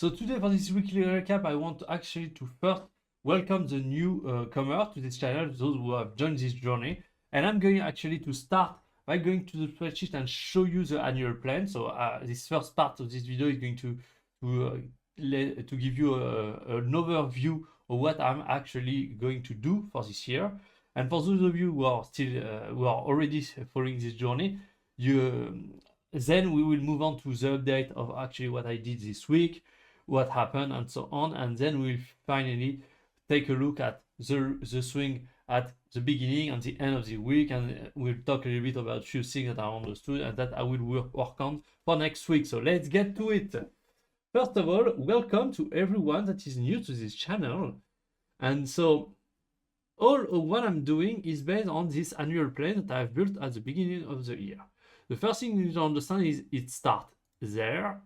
So today for this weekly recap, I want actually to first welcome the new comer to this channel, those who have joined this journey. And I'm going actually to start by going to the spreadsheet and show you the annual plan. So this first part of this video is going to give you an overview of what I'm actually going to do for this year. And for those of you who are still who are already following this journey, then we will move on to the update of actually what I did this week, what happened, and so on. And then we'll finally take a look at the swing at the beginning and the end of the week, and we'll talk a little bit about a few things that I understood and that I will work on for next week. So let's get to it. First of all, welcome to everyone that is new to this channel. And so all of what I'm doing is based on this annual plan that I've built at the beginning of the year. The first thing you need to understand is it starts there,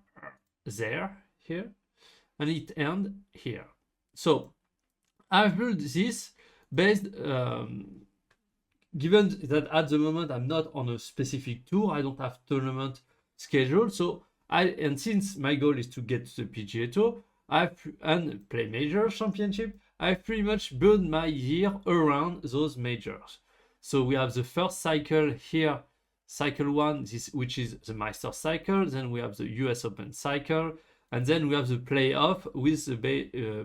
here, and it ends here. So I've built this based, given that at the moment I'm not on a specific tour, I don't have tournament schedule. So and since my goal is to get to the PGA Tour, and play major championship, I've pretty much built my year around those majors. So we have the first cycle here, cycle 1, which is the Masters cycle. Then we have the US Open cycle. And then we have the playoff with the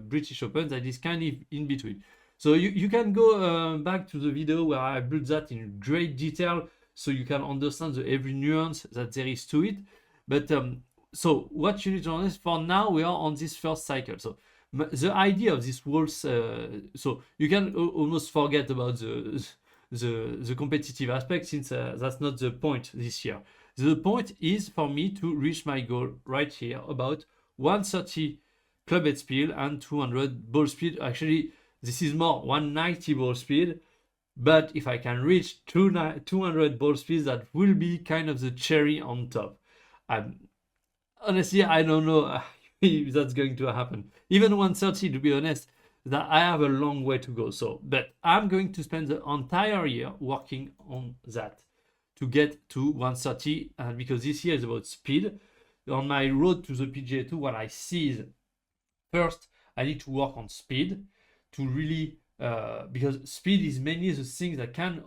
British Open that is kind of in between. So you can go back to the video where I built that in great detail so you can understand every nuance that there is to it. But so what you need to understand, for now we are on this first cycle. So the idea of this whole, so you can almost forget about the competitive aspect, since that's not the point this year. The point is for me to reach my goal right here, about 130 club head speed and 200 ball speed. Actually, this is more 190 ball speed, but if I can reach 200 ball speed, that will be kind of the cherry on top. Honestly, I don't know if that's going to happen. Even 130, to be honest, that I have a long way to go. So, but I'm going to spend the entire year working on that to get to 130, and because this year is about speed. On my road to the PGA Tour, what I see is, first, I need to work on speed to really, because speed is mainly the thing that can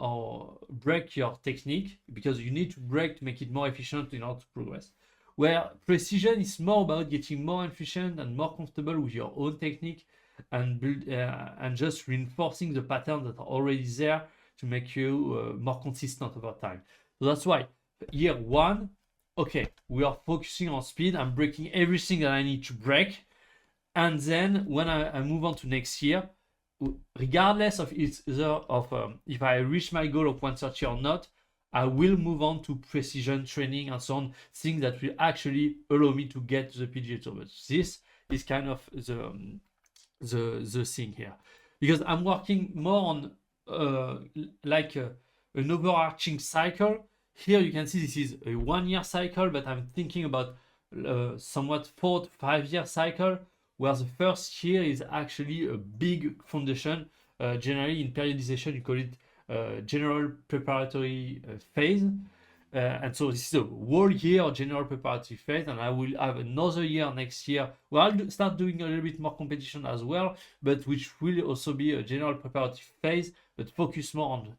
break your technique, because you need to break to make it more efficient in order to progress. Where precision is more about getting more efficient and more comfortable with your own technique, and build and just reinforcing the patterns that are already there to make you more consistent over time. So that's why year 1, okay, we are focusing on speed. I'm breaking everything that I need to break. And then when I move on to next year, regardless of if I reach my goal of 130 or not, I will move on to precision training and so on, things that will actually allow me to get to the PGA Tour. But this is kind of the thing here, because I'm working more on like an overarching cycle. Here you can see this is a 1-year cycle, but I'm thinking about somewhat 4 to 5 year cycle, where the first year is actually a big foundation. Generally in periodization, you call it general preparatory phase. And so this is a whole year general preparatory phase, and I will have another year next year where I'll start doing a little bit more competition as well, but which will also be a general preparatory phase, but focus more on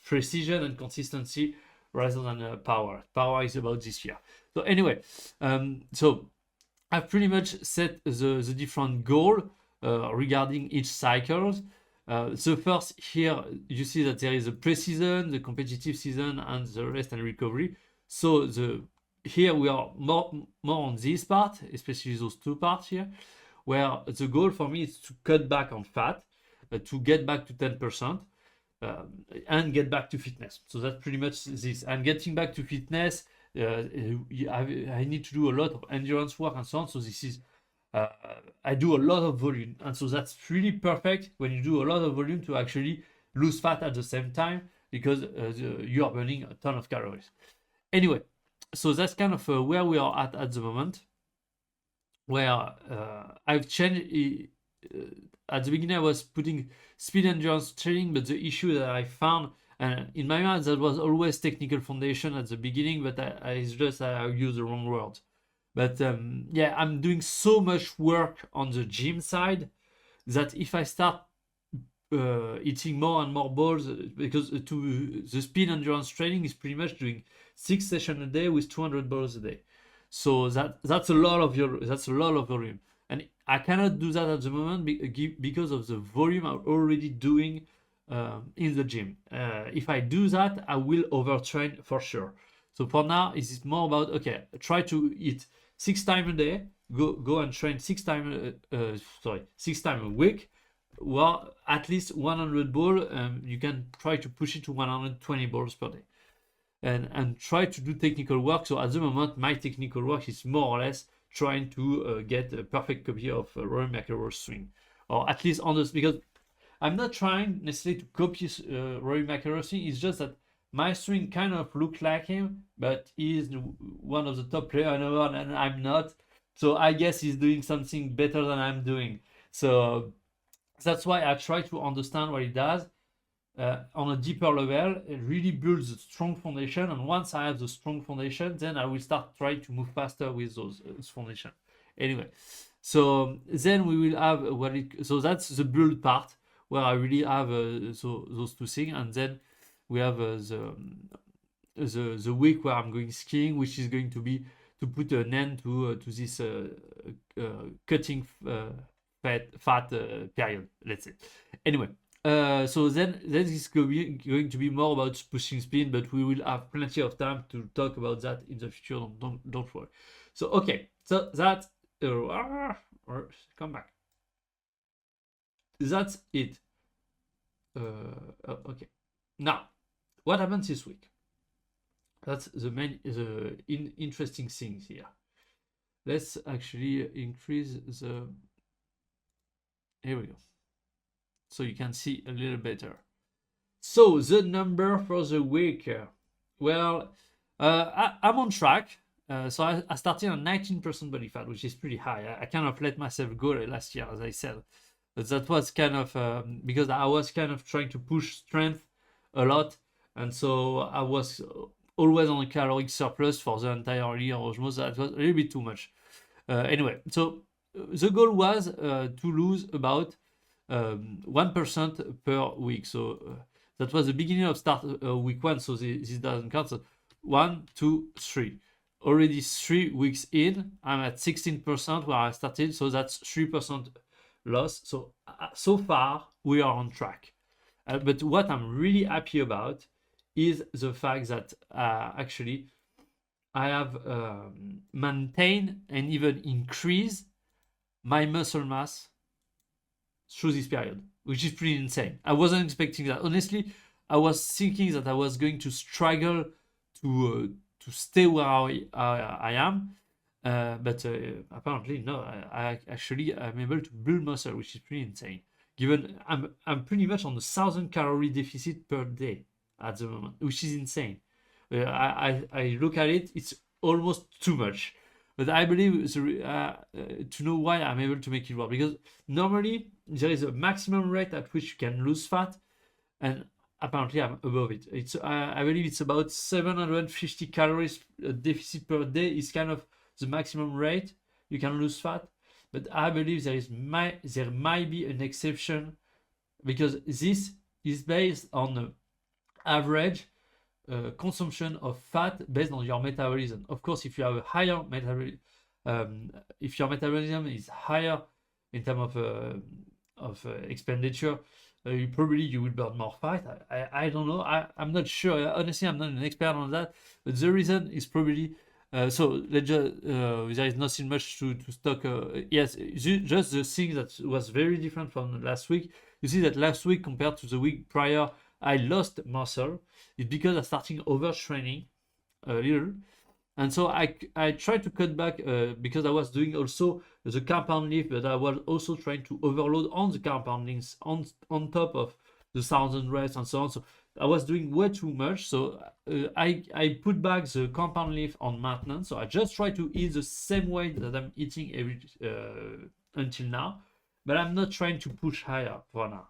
precision and consistency rather than power. Power is about this year. So anyway, so I've pretty much set the different goal regarding each cycle. So first here you see that there is a pre-season, the competitive season, and the rest and recovery. So here we are more on this part, especially those 2 parts here, where the goal for me is to cut back on fat, to get back to 10%, and get back to fitness. So that's pretty much this. And getting back to fitness, I need to do a lot of endurance work and so on. So this is I do a lot of volume, and so that's really perfect when you do a lot of volume to actually lose fat at the same time, because you are burning a ton of calories. Anyway, so that's kind of where we are at the moment, where I've changed. At the beginning I was putting speed endurance training, but the issue that I found, and in my mind that was always technical foundation at the beginning, but I use the wrong word. But yeah, I'm doing so much work on the gym side that if I start eating more and more balls, because to the speed endurance training is pretty much doing 6 sessions a day with 200 balls a day. So that's a lot of volume, and I cannot do that at the moment because of the volume I'm already doing in the gym. If I do that, I will overtrain for sure. So for now, it's more about, okay, try to eat 6 times a day, go and train 6 times a week. Well, at least 100 ball. You can try to push it to 120 balls per day, and try to do technical work. So at the moment, my technical work is more or less trying to get a perfect copy of Rory McIlroy's swing, or at least on this, because I'm not trying necessarily to copy Rory McIlroy's swing. It's just that my swing kind of looks like him, but he's one of the top players in the world, and I'm not. So I guess he's doing something better than I'm doing. So that's why I try to understand what he does on a deeper level. It really builds a strong foundation, and once I have the strong foundation, then I will start trying to move faster with those foundation. Anyway, so then we will have so that's the build part where I really have those two things, and then we have the week where I'm going skiing, which is going to be to put an end to this cutting fat period, let's say. Anyway, so then it's going to be more about pushing speed, but we will have plenty of time to talk about that in the future. Don't worry. So okay, so that come back. That's it. Okay. Now, what happens this week? That's the interesting things here. Let's actually increase the. Here we go. So you can see a little better. So the number for the week. Well, I'm on track. So I started on 19% body fat, which is pretty high. I kind of let myself go last year, as I said. But that was kind of because I was kind of trying to push strength a lot. And so I was always on a caloric surplus for the entire year. Almost, that was a little bit too much. Anyway, so the goal was to lose about 1% per week. So that was the beginning of start week 1. So this doesn't count. So 1, 2, 3. Already 3 weeks in, I'm at 16% where I started. So that's 3% loss. So so far we are on track. But what I'm really happy about is the fact that actually I have maintained and even increased my muscle mass through this period, which is pretty insane. I wasn't expecting that. Honestly, I was thinking that I was going to struggle to stay where I am. But apparently, no. I'm able to build muscle, which is pretty insane. Given I'm pretty much on the 1,000 calorie deficit per day at the moment, which is insane. I look at it, it's almost too much. But I believe to know why I'm able to make it work, because normally there is a maximum rate at which you can lose fat, and apparently I'm above it. I believe it's about 750 calories deficit per day is kind of the maximum rate you can lose fat. But I believe there might be an exception, because this is based on the average consumption of fat based on your metabolism. Of course, if you have a higher metabolism, if your metabolism is higher in terms of expenditure, you will burn more fat. I don't know. I'm not sure. Honestly, I'm not an expert on that. But the reason is probably so. There is nothing much to talk. Yes, just the thing that was very different from last week. You see that last week compared to the week prior, I lost muscle. It's because I started overtraining a little. And so I tried to cut back because I was doing also the compound lift, but I was also trying to overload on the compound lifts on top of the 1,000 reps and so on. So I was doing way too much. So I put back the compound lift on maintenance. So I just try to eat the same way that I'm eating until now, but I'm not trying to push higher for now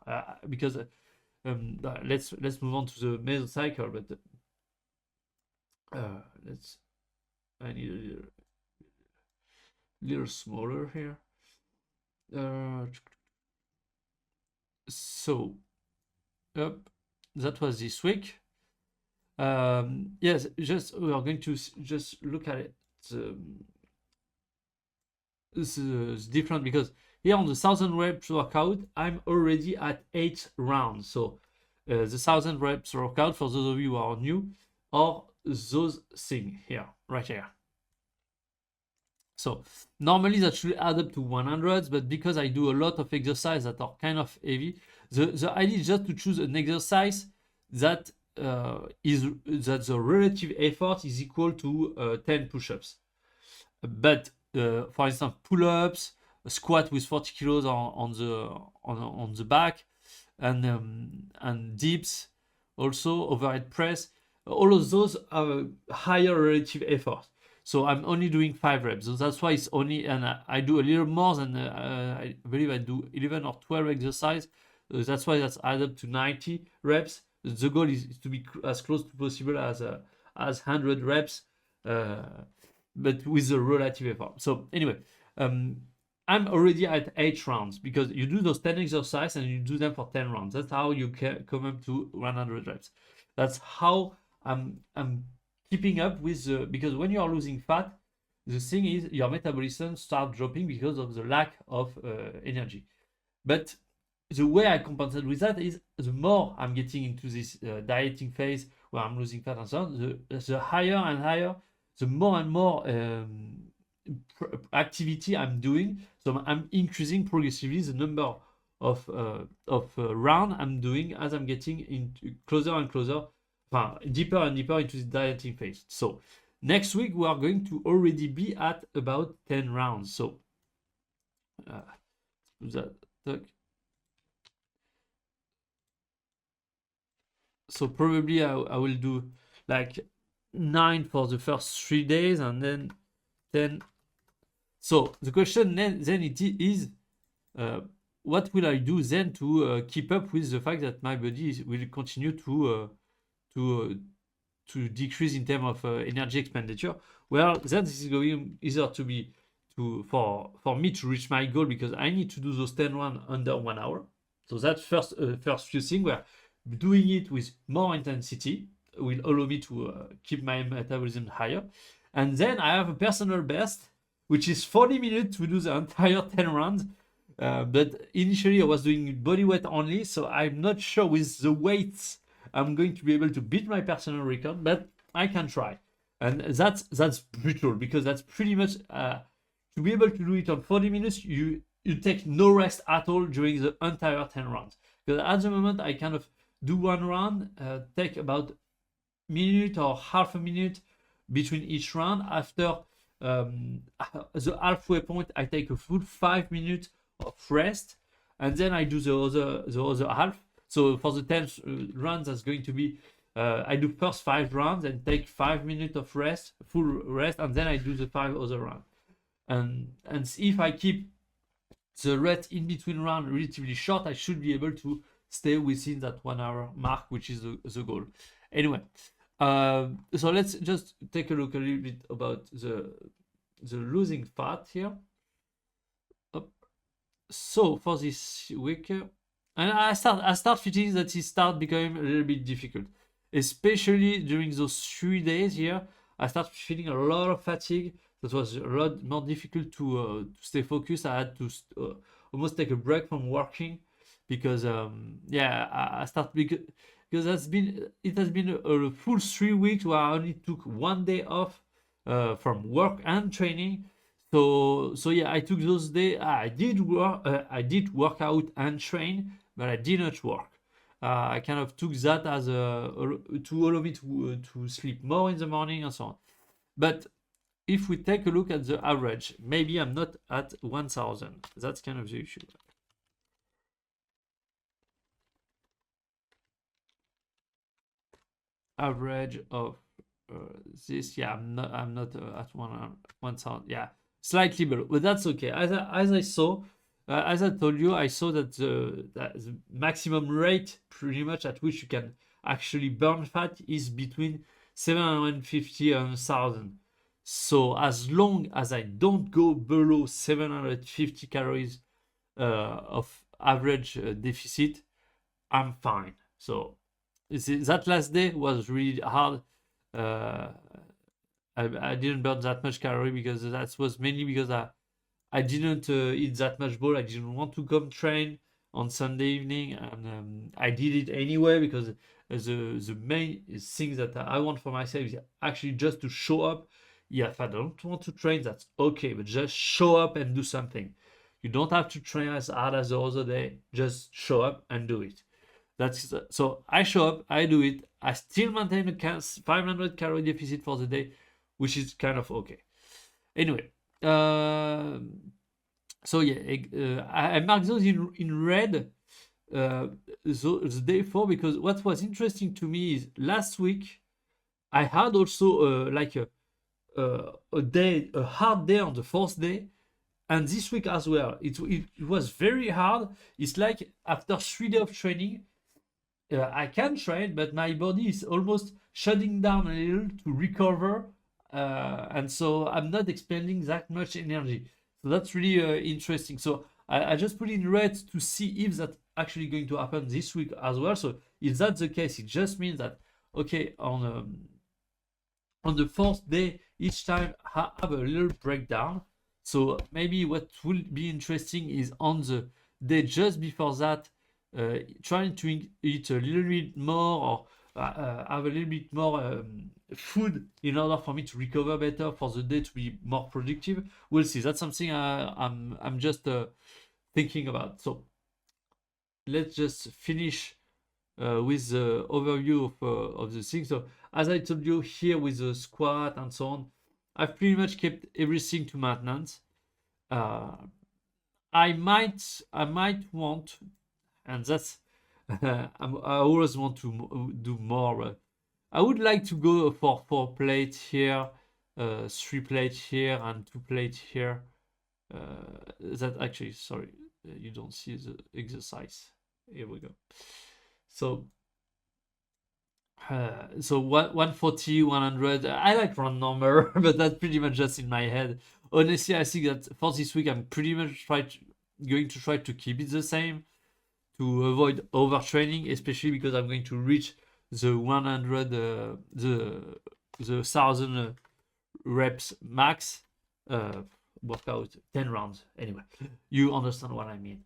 because let's move on to the mesocycle. But let's. I need little smaller here. So, yep, that was this week. Yes, just we are going to just look at it. This is different because here on the 1000 reps workout, I'm already at 8 rounds. So the 1000 reps workout, for those of you who are new, are those things here, right here. So normally that should add up to 100, but because I do a lot of exercise that are kind of heavy, the idea is just to choose an exercise that that the relative effort is equal to 10 push-ups. But for instance, pull-ups, a squat with 40 kilos on the back, and dips, also overhead press, all of those are higher relative effort. So I'm only doing 5 reps. So that's why it's only, and I do a little more than, I believe I do 11 or 12 exercise. That's why that's added up to 90 reps. The goal is to be as close to possible as 100 reps, but with the relative effort. So anyway, I'm already at 8 rounds because you do those 10 exercises and you do them for 10 rounds. That's how you can come up to 100 reps. That's how I'm keeping up with the, because when you are losing fat, the thing is your metabolism starts dropping because of the lack of energy. But the way I compensate with that is the more I'm getting into this dieting phase where I'm losing fat and so on, the higher and higher, the more and more activity I'm doing. So I'm increasing progressively the number of round I'm doing as I'm getting into closer and closer, deeper and deeper into the dieting phase. So next week we are going to already be at about 10 rounds. So so probably I will do like 9 for the first 3 days and then 10. So the question then it is, what will I do then to keep up with the fact that my body will continue to decrease in terms of energy expenditure? Well, then this is going either to be for me to reach my goal, because I need to do those 10 runs under 1 hour. So that's first few things where doing it with more intensity will allow me to keep my metabolism higher. And then I have a personal best, which is 40 minutes to do the entire 10 rounds. But initially I was doing body weight only, so I'm not sure with the weights I'm going to be able to beat my personal record, but I can try. And that's brutal, because that's pretty much to be able to do it on 40 minutes, you take no rest at all during the entire 10 rounds. Because at the moment I kind of do one round, take about minute or half a minute between each round. After the halfway point, I take a full 5 minutes of rest, and then I do the other half. So for the 10th round, that's going to be I do first 5 rounds and take 5 minutes of rest, full rest, and then I do the 5 other rounds. And if I keep the rest in between rounds relatively short, I should be able to stay within that 1 hour mark, which is the goal. Anyway, so let's just take a look a little bit about the losing fat here. So for this week, and I start feeling that it start becoming a little bit difficult, especially during those 3 days here. I start feeling a lot of fatigue. That was a lot more difficult to stay focused. I had to almost take a break from working, because I start because it has been a full 3 weeks where I only took 1 day off from work and training. So yeah, I took those days. I did work out and train, but I did not work. I kind of took that as to allow me to sleep more in the morning and so on. But if we take a look at the average, maybe I'm not at 1000. That's kind of the issue. Average of this, yeah, I'm not at 1000. Yeah, slightly below, but that's okay. As I saw, as I told you, I saw that the maximum rate pretty much at which you can actually burn fat is between 750 and 1000. So as long as I don't go below 750 calories of average deficit, I'm fine. So that last day was really hard. Uh, I didn't burn that much calorie because that was mainly because I didn't eat that much ball. I didn't want to come train on Sunday evening, and I did it anyway because the main thing that I want for myself is actually just to show up. Yeah, if I don't want to train, that's okay, but just show up and do something. You don't have to train as hard as the other day. Just show up and do it. That's so I show up, I do it. I still maintain a 500 calorie deficit for the day, which is kind of okay. Anyway, so yeah, I marked those in red the day 4 because what was interesting to me is last week I had also like a hard day on the 4th day, and this week as well. It was very hard. It's like after 3 days of training, I can train, but my body is almost shutting down a little to recover, and so I'm not expending that much energy. So that's really interesting. So I just put in red to see if that's actually going to happen this week as well. So if that's the case, it just means that okay, on the 4th day, each time have a little breakdown. So maybe what will be interesting is on the day just before that, trying to eat a little bit more or have a little bit more food in order for me to recover better for the day to be more productive. We'll see. That's something I'm just thinking about. So let's just finish with the overview of the thing. So as I told you here with the squat and so on, I've pretty much kept everything to maintenance. I might want, and that's I always want to do more. I would like to go for 4 plates here, 3 plates here, and 2 plates here. That actually, sorry, you don't see the exercise. Here we go. So 140, 100. I like round number, but that's pretty much just in my head. Honestly, I think that for this week, I'm pretty much going to try to keep it the same to avoid overtraining, especially because I'm going to reach the 100, the 1000 reps max workout, 10 rounds. Anyway, you understand what I mean.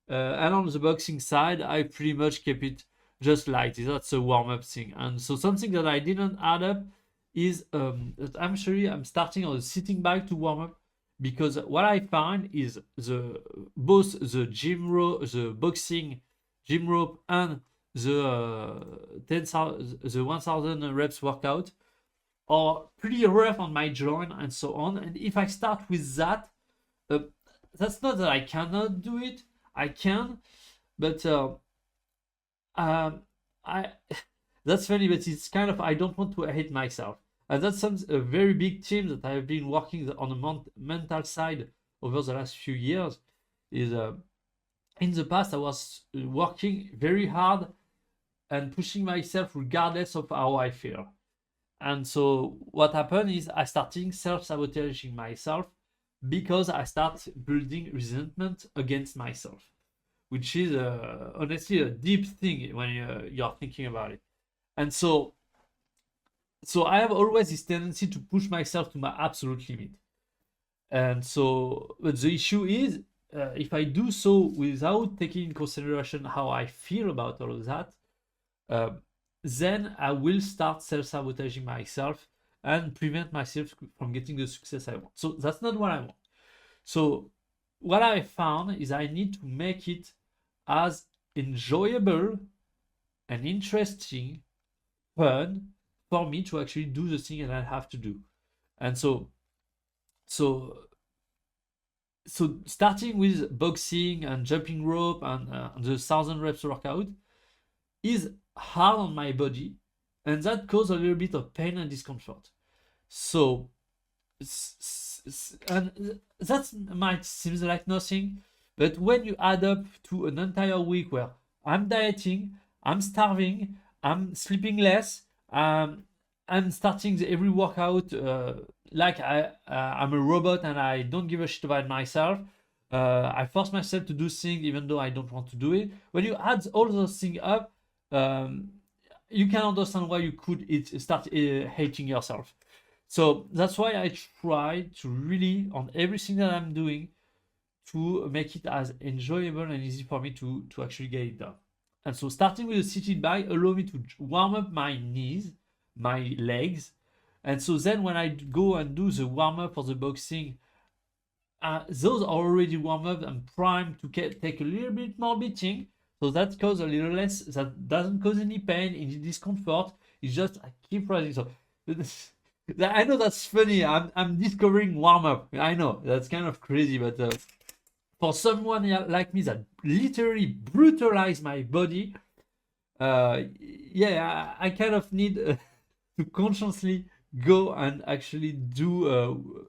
And on the boxing side, I pretty much keep it just like this. That's a warm-up thing. And so something that I didn't add up is that I'm starting on the sitting bag to warm up, because what I find is both the the boxing gym rope and the 1000 reps workout are pretty rough on my joint and so on. And if I start with that, that's not that I cannot do it. I can, but I that's funny, but it's kind of I don't want to hate myself, and that's a very big theme that I have been working on the mental side over the last few years. Is in the past I was working very hard and pushing myself regardless of how I feel, and so what happened is I started self-sabotaging myself because I start building resentment against myself, which is honestly a deep thing when you're thinking about it. And so I have always this tendency to push myself to my absolute limit. And so, but the issue is, if I do so without taking in consideration how I feel about all of that, then I will start self-sabotaging myself and prevent myself from getting the success I want. So that's not what I want. So what I found is I need to make it as enjoyable and interesting, fun for me to actually do the thing that I have to do. And so starting with boxing and jumping rope and the 1000 reps workout is hard on my body, and that causes a little bit of pain and discomfort. So and that might seem like nothing, but when you add up to an entire week where I'm dieting, I'm starving, I'm sleeping less, I'm starting every workout like I'm a robot and I don't give a shit about myself. I force myself to do things even though I don't want to do it. When you add all those things up, um, you can understand why you could start hating yourself. So that's why I try to really, on everything that I'm doing, to make it as enjoyable and easy for me to actually get it done. And so starting with a seated bike allow me to warm up my knees, my legs. And so then when I go and do the warm up for the boxing, those are already warm up and primed to take a little bit more beating. So that causes a little less, that doesn't cause any pain, any discomfort. It's just I keep rising. So I know that's funny. I'm discovering warm up. I know that's kind of crazy, but for someone like me that literally brutalized my body, yeah, I kind of need to consciously go and actually do,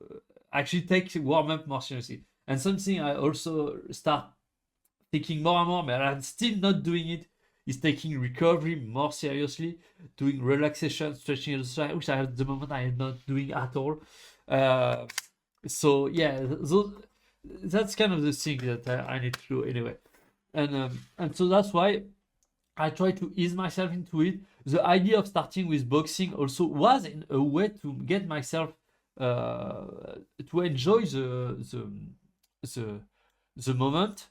actually take warm up more seriously. And something I also start thinking more and more, but I'm still not doing it, is taking recovery more seriously, doing relaxation, stretching exercise, which at the moment I am not doing at all. So yeah, that's kind of the thing that I need to do anyway. And so that's why I try to ease myself into it. The idea of starting with boxing also was in a way to get myself to enjoy the moment,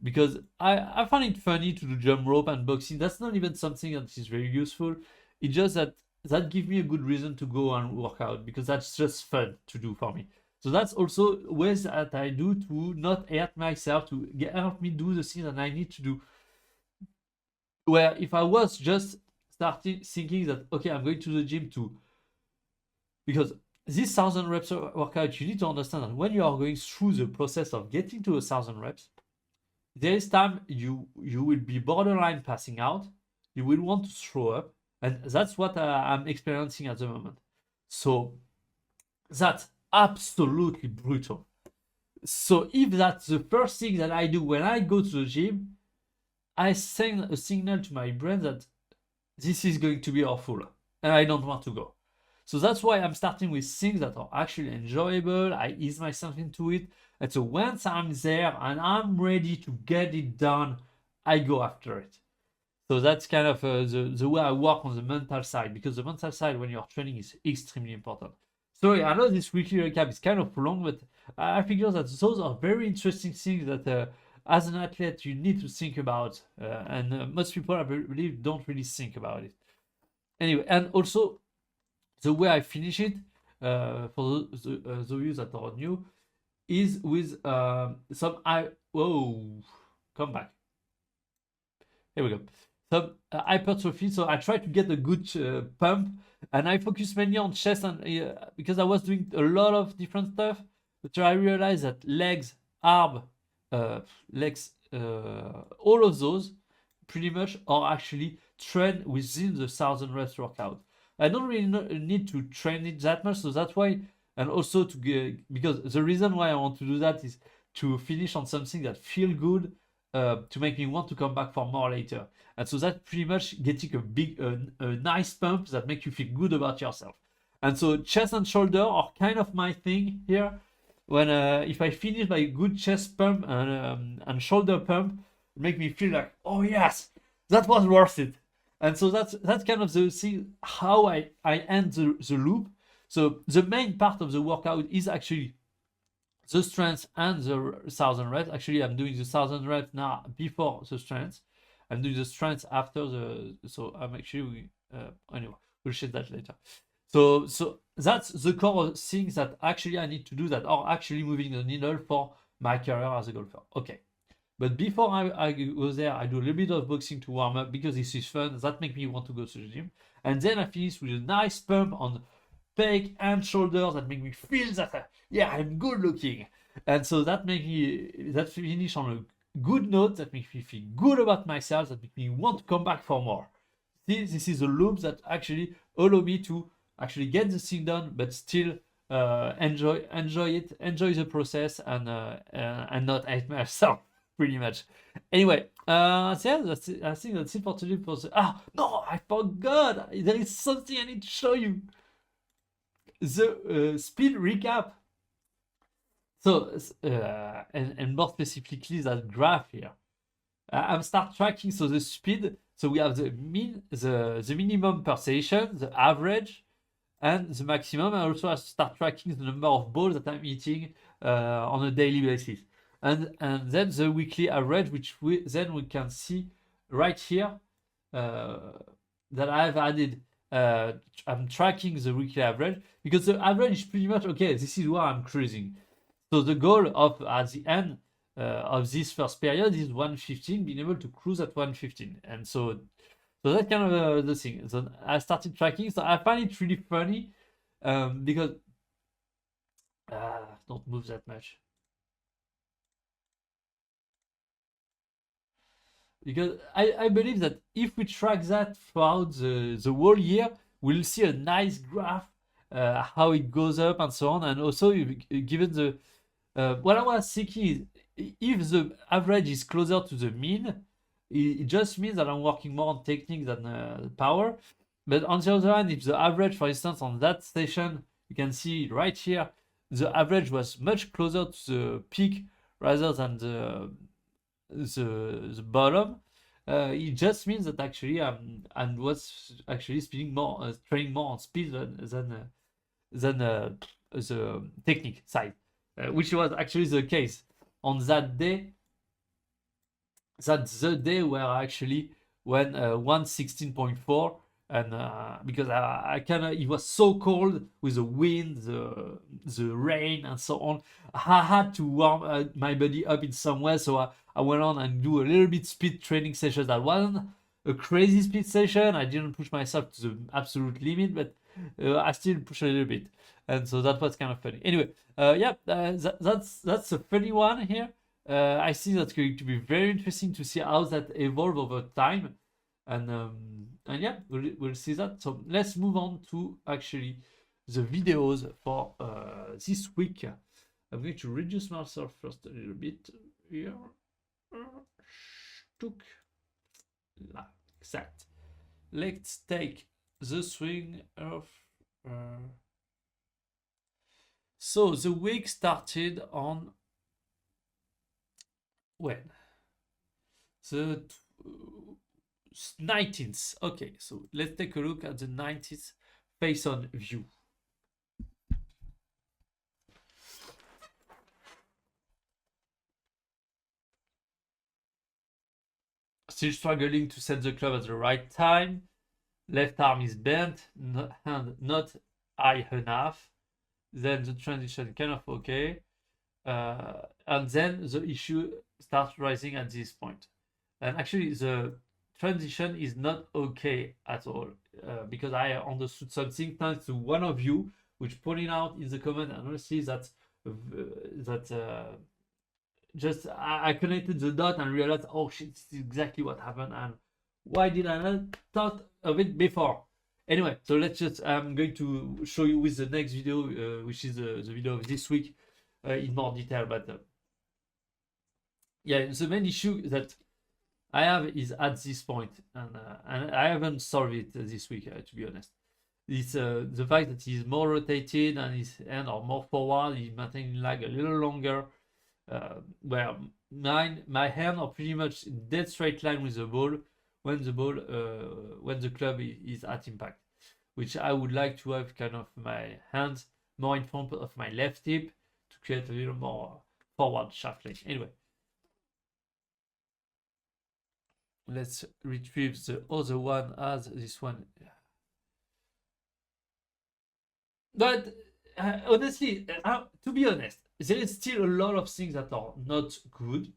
because I find it funny to do jump rope and boxing. That's not even something that is very useful. It's just that gives me a good reason to go and work out, because that's just fun to do for me. So that's also ways that I do to not hurt myself, to help me do the things that I need to do. Where if I was just starting thinking that, okay, I'm going to the gym to, because this 1,000 reps workout, you need to understand that when you are going through the process of getting to 1,000 reps, there is time you will be borderline passing out, you will want to throw up, and that's what I'm experiencing at the moment. So that's absolutely brutal. So if that's the first thing that I do when I go to the gym, I send a signal to my brain that this is going to be awful and I don't want to go. So that's why I'm starting with things that are actually enjoyable. I ease myself into it. And so once I'm there and I'm ready to get it done, I go after it. So that's kind of the way I work on the mental side, because the mental side when you're training is extremely important. Sorry, I know this weekly recap is kind of long, but I figure that those are very interesting things that as an athlete you need to think about, and most people I believe don't really think about it. Anyway, and also the way I finish it, for those of you that are new, is with come back. Here we go. Some hypertrophy. So I try to get a good pump, and I focus mainly on chest, and because I was doing a lot of different stuff, but I realized that legs, arm, legs, all of those pretty much are actually trained within the 1,000 reps workout. I don't really need to train it that much, so that's why, and also to get, because the reason why I want to do that is to finish on something that feel good, to make me want to come back for more later. And so that's pretty much getting a nice pump that makes you feel good about yourself. And so chest and shoulder are kind of my thing here. When if I finish my good chest pump and shoulder pump, it make me feel like, oh yes, that was worth it. And so that's kind of the thing, how I end the loop. So the main part of the workout is actually the strength and the 1,000 reps. Actually, I'm doing the 1,000 reps now before the strength. I'm doing the strength after so I'm actually, anyway, we'll share that later. So that's the core things that actually I need to do that are actually moving the needle for my career as a golfer. Okay. But before I go there, I do a little bit of boxing to warm up because this is fun. That makes me want to go to the gym. And then I finish with a nice pump on pec and shoulders that make me feel that, yeah, I'm good looking. And so that finish on a good note, that makes me feel good about myself, that makes me want to come back for more. This is a loop that actually allow me to actually get the thing done, but still enjoy it, enjoy the process, and not hate myself. pretty much. Anyway, so yeah, that's it. I think that's it for today. No, I forgot. There is something I need to show you. The speed recap. So, and more specifically, that graph here. I'm start tracking. So the speed. So we have the minimum per session, the average, and the maximum. I also have to start tracking the number of balls that I'm eating on a daily basis, and then the weekly average, which we can see right here that I've added. I'm tracking the weekly average because the average is pretty much okay. This is where I'm cruising. So the goal of at the end of this first period is 115, being able to cruise at 115, and so that's kind of the thing. So I started tracking. So I find it really funny because don't move that much. Because I believe that if we track that throughout the whole year, we'll see a nice graph, how it goes up and so on. And also, given the what I was thinking is, if the average is closer to the mean, it just means that I'm working more on technique than power. But on the other hand, if the average, for instance, on that station, you can see right here, the average was much closer to the peak rather than the bottom. It just means that actually I was actually speeding more, training more on speed than the technique side, which was actually the case on that day. That's the day where I actually went 116.4, and because I kind of, it was so cold with the wind, the rain, and so on. I had to warm my body up in some way, so I went on and do a little bit speed training session. That wasn't a crazy speed session. I didn't push myself to the absolute limit, but I still push a little bit, and so that was kind of funny. Anyway, yeah, that's a funny one here. I think that's going to be very interesting to see how that evolve over time, and yeah, we'll see that. So let's move on to actually the videos for this week. I'm going to reduce myself first a little bit here. Like that. Let's take the swing of. So the week started on when? The 19th. Okay, so let's take a look at the 19th face on view. Still struggling to set the club at the right time. Left arm is bent, hand not high enough. Then the transition kind of okay. And then the issue starts rising at this point. And actually, the transition is not okay at all because I understood something thanks to one of you, which pointed out in the comment, and honestly, that just I connected the dot and realized, oh shit, this is exactly what happened, and why did I not thought of it before? Anyway, so let's just, I'm going to show you with the next video, which is the video of this week, in more detail. But yeah, the main issue that I have is at this point, and I haven't solved it this week, to be honest. It's the fact that he's more rotated and his hand are more forward, he's maintaining lag a little longer, where my hand are pretty much in dead straight line with the ball when the club is at impact, which I would like to have kind of my hands more in front of my left hip to create a little more forward shaft length. Anyway, let's retrieve the other one as this one. But honestly, to be honest, there is still a lot of things that are not good,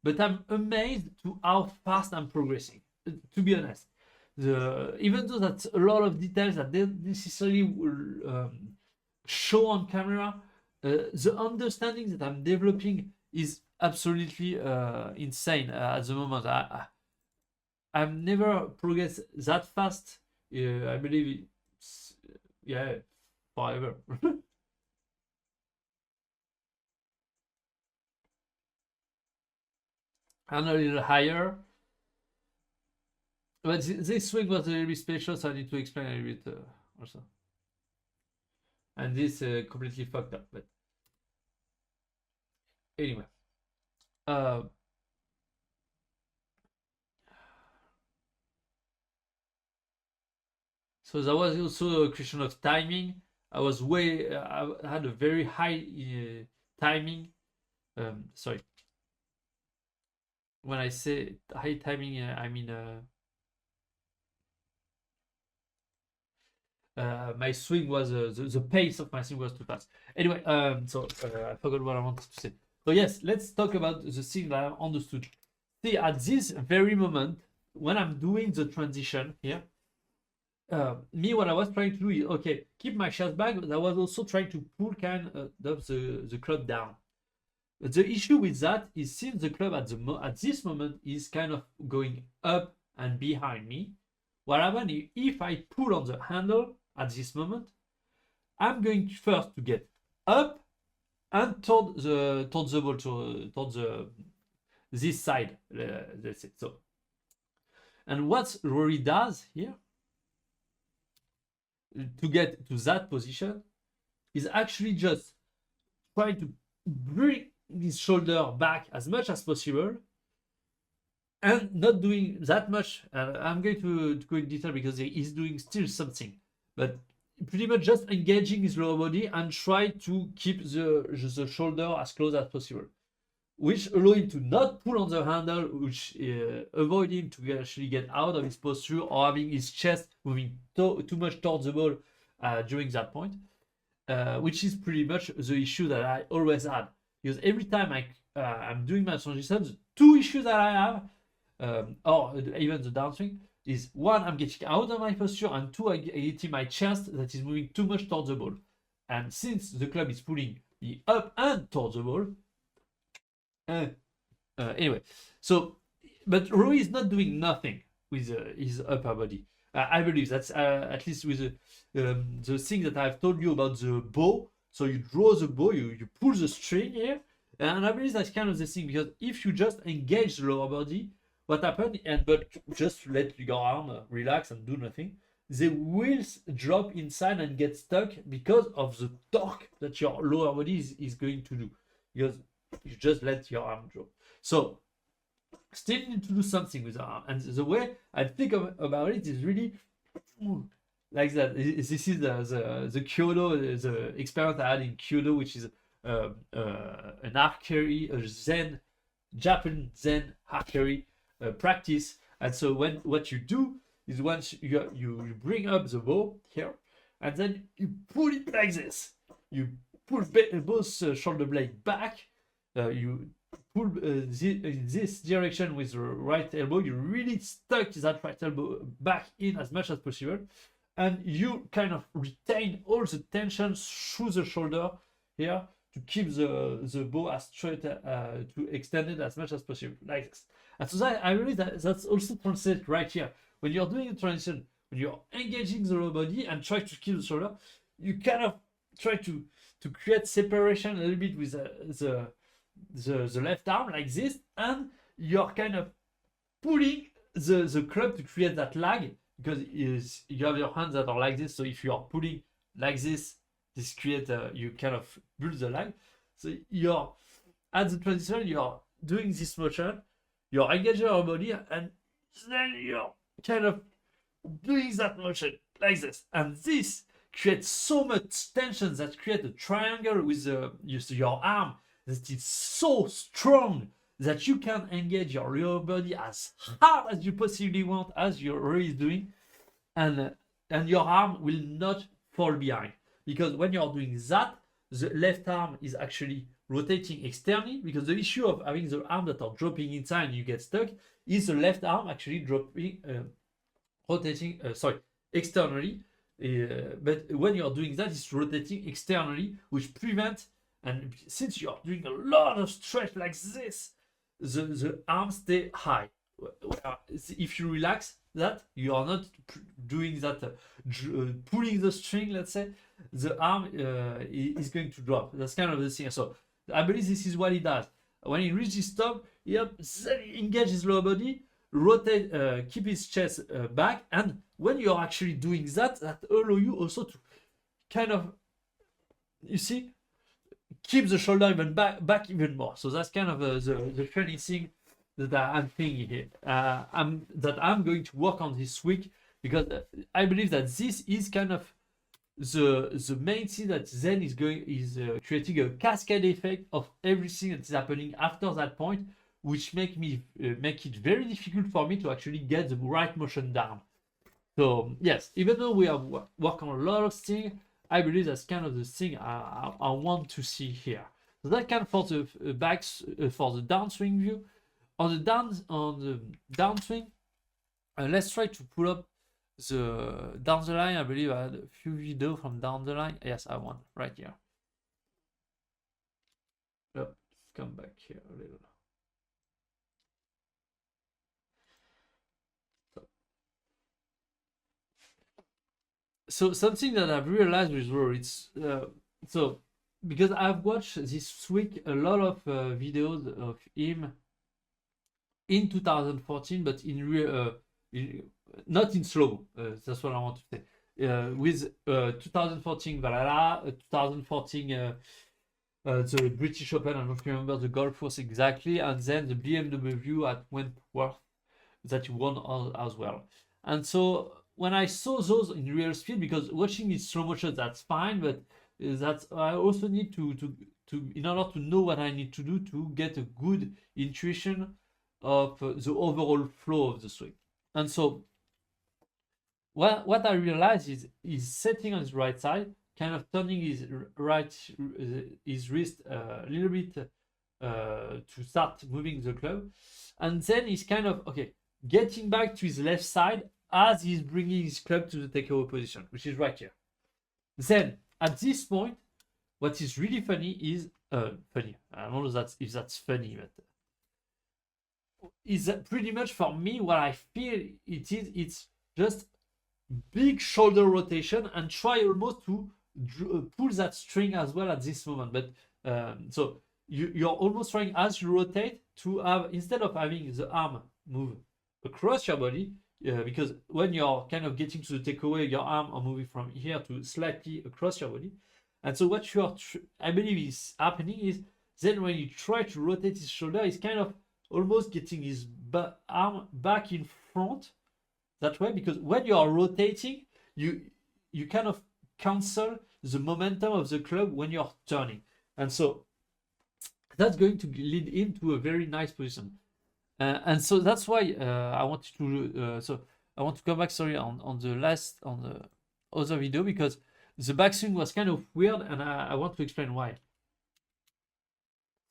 but I'm amazed to how fast I'm progressing. To be honest, even though that's a lot of details that don't necessarily show on camera, the understanding that I'm developing is absolutely insane at the moment. I've never progressed that fast. I believe it's forever. and a little higher. But this swing was a little bit special, so I need to explain a little bit also. And this completely fucked up. But anyway, so there was also a question of timing. I had a very high timing. Sorry. When I say high timing, I mean my swing was the pace of my swing was too fast. Anyway, so I forgot what I wanted to say. So yes, let's talk about the thing that I understood. See, at this very moment, when I'm doing the transition here, what I was trying to do is, okay, keep my chest back, but I was also trying to pull kind of the club down. But the issue with that is, since the club at this moment is kind of going up and behind me, what happens if I pull on the handle at this moment, I'm going first to get up and toward the ball, towards this side, let's say. So, and what Rory does here to get to that position is actually just trying to bring his shoulder back as much as possible, and not doing that much. I'm going to go in detail because he's doing still something, but pretty much just engaging his lower body and try to keep the shoulder as close as possible, which allow him to not pull on the handle, which avoid him to actually get out of his posture or having his chest moving too much towards the ball during that point, which is pretty much the issue that I always had. Because every time I'm doing my transitions, two issues that I have, or even the downswing, is one, I'm getting out of my posture, and two, I'm getting my chest that is moving too much towards the ball. And since the club is pulling me up and towards the ball, anyway, so, but Rory is not doing nothing with his upper body. I believe that's at least with the thing that I've told you about the bow. So you draw the bow, you pull the string here, and I believe that's kind of the thing, because if you just engage the lower body, what happens, but just let your arm relax and do nothing, they will drop inside and get stuck because of the torque that your lower body is going to do, because you just let your arm drop. So still need to do something with the arm, and the way I think about it is really like that. This is the Kyoto, the experiment I had in Kyoto, which is an archery, a Japan Zen archery practice. And so what you do is, once you bring up the bow here, and then you pull it like this. You pull both shoulder blade back. You pull in this direction with the right elbow. You really stuck that right elbow back in as much as possible, and you kind of retain all the tension through the shoulder here to keep the bow as straight, to extend it as much as possible, like this. And so that, I believe that's also translated right here. When you're doing a transition, when you're engaging the lower body and try to keep the shoulder, you kind of try to create separation a little bit with the left arm like this, and you're kind of pulling the club to create that lag, because you have your hands that are like this. So if you are pulling like this creates you kind of build the lag. So you're at the transition, you're doing this motion, you're engaging your body, and then you're kind of doing that motion like this, and this creates so much tension that creates a triangle with your arm that is so strong that you can engage your lower body as hard as you possibly want, as you're already doing, and your arm will not fall behind. Because when you're doing that, the left arm is actually rotating externally, because the issue of having the arm that are dropping inside and you get stuck is the left arm actually rotating externally. But when you're doing that, it's rotating externally, which prevents, and since you're doing a lot of stretch like this, the arms stay high. If you relax that, you are not doing that, pulling the string, let's say, the arm is going to drop. That's kind of the thing. So I believe this is what he does. When he reaches top, he engage his lower body, rotate, keep his chest back, and when you're actually doing that, that allow you also to kind of, you see, keep the shoulder even back even more. So that's kind of the funny thing that I'm thinking here. I'm going to work on this week, because I believe that this is kind of the main thing that Zen is creating a cascade effect of everything that is happening after that point, which make it very difficult for me to actually get the right motion down. So yes, even though we have worked on a lot of things, I believe that's kind of the thing I want to see here. So that kind of for the for the downswing view. On the downswing, let's try to pull up the down the line. I believe I had a few videos from down the line. Yes, I want right here. Let's come back here a little. So something that I've realized with Rory, it's so because I've watched this week a lot of videos of him in 2014, but in real, not in slow. That's what I want to say. With 2014 Valhalla, 2014 the British Open. I don't remember the golf course exactly, and then the BMW at Wentworth that he won as well. And so when I saw those in real speed, because watching in slow motion, that's fine, but that's I also need to in order to know what I need to do to get a good intuition of the overall flow of the swing. And so what I realized is he's setting on his right side, kind of turning his wrist a little bit to start moving the club, and then he's kind of getting back to his left side as he's bringing his club to the takeaway position, which is right here. Then at this point, what is really funny is funny. I don't know if that's funny, but is that pretty much for me what I feel it is. It's just big shoulder rotation and try almost to pull that string as well at this moment. But so you're almost trying, as you rotate, to have, instead of having the arm move across your body, because when you're kind of getting to the takeaway, your arm are moving from here to slightly across your body. And so what you are, I believe, is happening is then when you try to rotate his shoulder, he's kind of almost getting his arm back in front that way, because when you are rotating, you kind of cancel the momentum of the club when you're turning, and so that's going to lead into a very nice position. And so that's why I wanted to I want to come back, sorry, on the other video, because the backswing was kind of weird, and I want to explain why.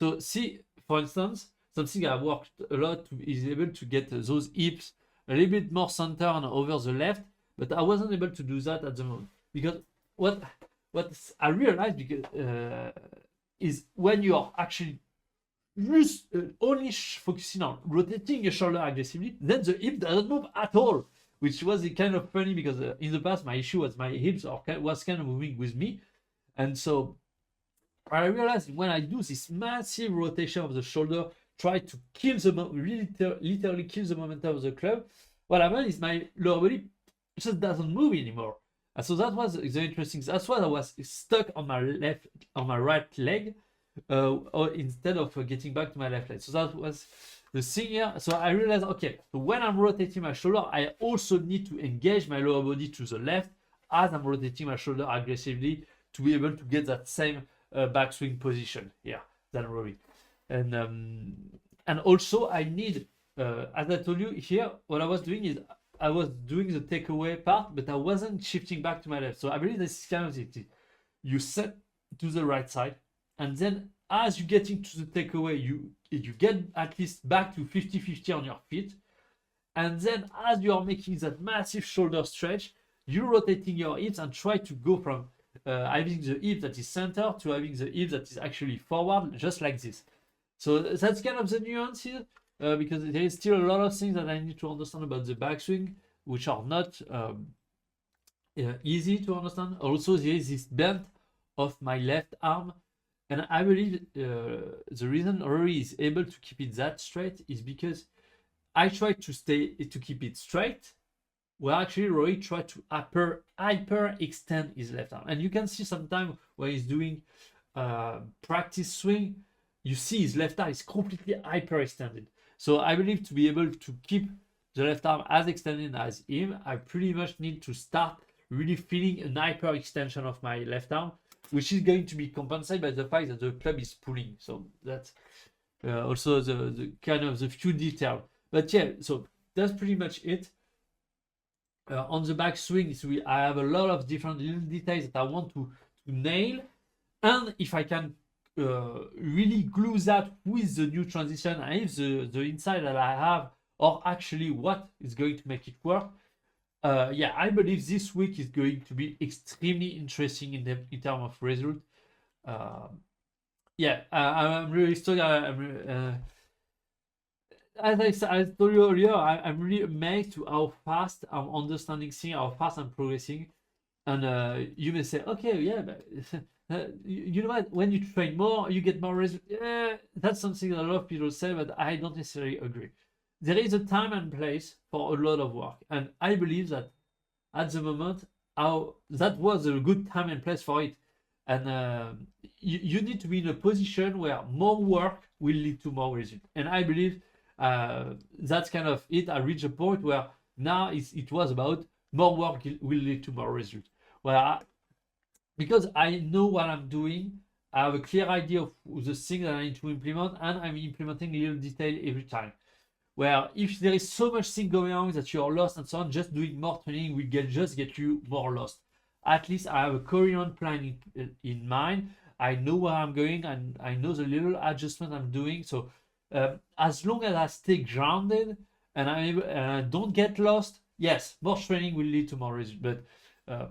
So see, for instance, something I worked a lot is able to get those hips a little bit more center and over the left, but I wasn't able to do that at the moment, because what I realized, because is when you are actually only focusing on rotating your shoulder aggressively, then the hip doesn't move at all, which was kind of funny, because in the past my issue was my hips was kind of moving with me. And so I realized when I do this massive rotation of the shoulder, try to kill literally kill the momentum of the club, what happened is my lower body just doesn't move anymore. And so that was the interesting. That's why I was stuck on my right leg, or instead of getting back to my left leg. So that was the thing here. So I realized, okay, so when I'm rotating my shoulder, I also need to engage my lower body to the left as I'm rotating my shoulder aggressively to be able to get that same backswing position here than Rory. And also I need, as I told you here, what I was doing is I was doing the takeaway part, but I wasn't shifting back to my left. So I believe this is kind of it. You set to the right side, and then as you get into the takeaway, you get at least back to 50-50 on your feet. And then as you are making that massive shoulder stretch, you're rotating your hips and try to go from having the hip that is center to having the hip that is actually forward, just like this. So that's kind of the nuance here, because there is still a lot of things that I need to understand about the backswing, which are not easy to understand. Also, there is this bend of my left arm And I believe the reason Rory is able to keep it that straight is because I try to keep it straight. Well, actually, Rory tried to hyper extend his left arm, and you can see sometimes when he's doing practice swing, you see his left arm is completely hyper extended. So I believe to be able to keep the left arm as extended as him, I pretty much need to start really feeling an hyper extension of my left arm, which is going to be compensated by the fact that the club is pulling. So that's also the kind of the few detail. But yeah, so that's pretty much it. On the back swing, I have a lot of different little details that I want to nail. And if I can really glue that with the new transition, and if the insight that I have, or actually what is going to make it work, yeah, I believe this week is going to be extremely interesting in terms of result. Yeah, I'm really sorry. As I told you earlier, I'm really amazed to how fast I'm understanding things, how fast I'm progressing. And you may say, okay, yeah, but you know what? When you train more, you get more results. Yeah, that's something that a lot of people say, but I don't necessarily agree. There is a time and place for a lot of work, and I believe that at the moment, that was a good time and place for it. And you need to be in a position where more work will lead to more result. And I believe that's kind of it. I reached a point where now it was about more work will lead to more result. Well, because I know what I'm doing, I have a clear idea of the thing that I need to implement, and I'm implementing little detail every time. Where if there is so much thing going on that you're lost and so on, just doing more training will just get you more lost. At least I have a coherent plan in mind. I know where I'm going, and I know the little adjustment I'm doing. So as long as I stay grounded and I don't get lost, yes, more training will lead to more results. But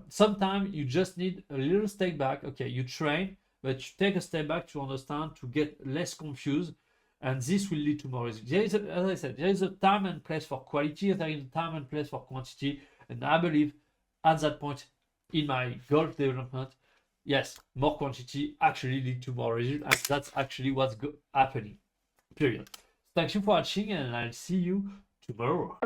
sometimes you just need a little step back. Okay, you train, but you take a step back to understand, to get less confused, and this will lead to more results. As I said, there is a time and place for quality, there is a time and place for quantity, and I believe at that point in my golf development, yes, more quantity actually lead to more results, and that's actually what's happening. Period. Thank you for watching, and I'll see you tomorrow.